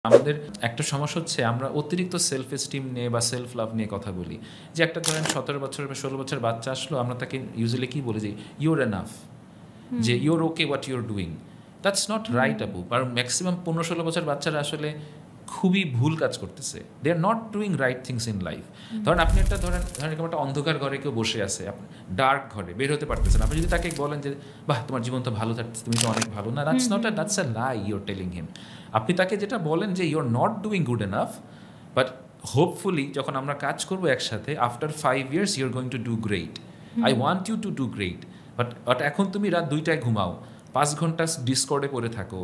আমাদের একটা সমস্যা হচ্ছে আমরা অতিরিক্ত সেলফ এস্টিম নিয়ে বা সেলফ লাভ নিয়ে কথা বলি যে একটা ধরেন 17 বছর বা 16 বছর বাচ্চা আসলো আমরা তাকে ইউজুয়ালি কি বলি যে ইউর এনাফ যে your okay what your doing that's not right আপু কারণ ম্যাক্সিমাম 15-16 বছর বাচ্চারা আসলে খুবই ভুল কাজ করতেছে they are not doing right things in life ধরেন আপনি একটা ধরেন এরকম একটা অন্ধকার ঘরে কেউ বসে আছে ডার্ক ঘরে বের হতে পারতেছেন আপনি যদি তাকে বলেন যে বাহ তোমার জীবন তো ভালো থাকতেছে তুমি তো অনেক ভালো না that's a lie you're telling him আপনি তাকে যেটা বলেন যে you're not doing good enough but hopefully যখন আমরা কাজ করবো একসাথে after 5 years you're going to do great I want you to do great but এখন তুমি রাত 2টায় ঘুমাও 5 ঘন্টা ডিসকর্ডে পড়ে থাকো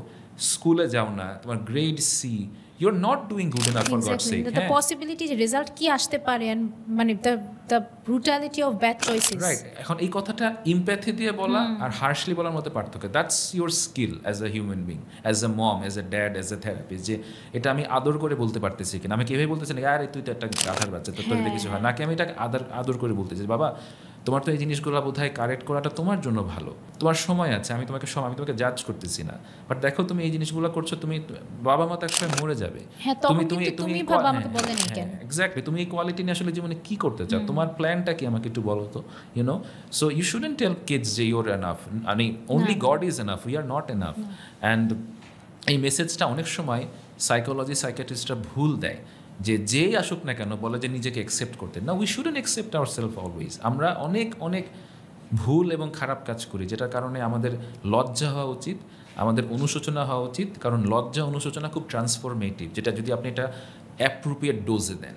স্কুলে যাও না তোমার grade see you are not doing good enough for God's sake the possibility যে রেজাল্ট কি আসতে পারে এন্ড মানে the brutality of bad choices right এখন এই কথাটা ইমপ্যাথি দিয়ে বলা আর হার্শলি বলার মধ্যে পার্থক্য that's your skill as a human being as a mom as a dad as a therapist যে এটা আমি আদর করে বলতে পারতেছি কিনা আমি কিভাবে বলতেছি না আরে তুই তো একটা গাধার বাচ্চা তোর তো কিছু হয় নাকি আমি এটাকে আদর করে বলতেছি বাবা তোমার তো এই জিনিসগুলো বোধহয় কারেক্ট করাটা তোমার জন্য ভালো তোমার সময় আছে আমি তোমাকে জাজ করতেছি না বাট দেখো তুমি এই জিনিসগুলো করছো তুমি বাবা মা তো একসময় মরে যাবে এক্স্যাক্টলি তুমি এই কোয়ালিটি নিয়ে আসলে জীবনে কি করতে চাও তোমার প্ল্যানটা কি আমাকে একটু বলো তো you know so you shouldn't tell kids যে ইউর এনাফ মানে only God is enough we are not enough and এই মেসেজটা অনেক সময় সাইকিয়াট্রিস্টরা ভুল দেয় যেই আসুক না কেন বলে যে নিজেকে অ্যাকসেপ্ট করতে না we shouldn't accept our self always আমরা অনেক অনেক ভুল এবং খারাপ কাজ করি যেটার কারণে আমাদের লজ্জা হওয়া উচিত আমাদের অনুশোচনা হওয়া উচিত কারণ লজ্জা অনুশোচনা খুব ট্রান্সফরমেটিভ যেটা যদি আপনি এটা অ্যাপ্রোপ্রিয়েট ডোজে দেন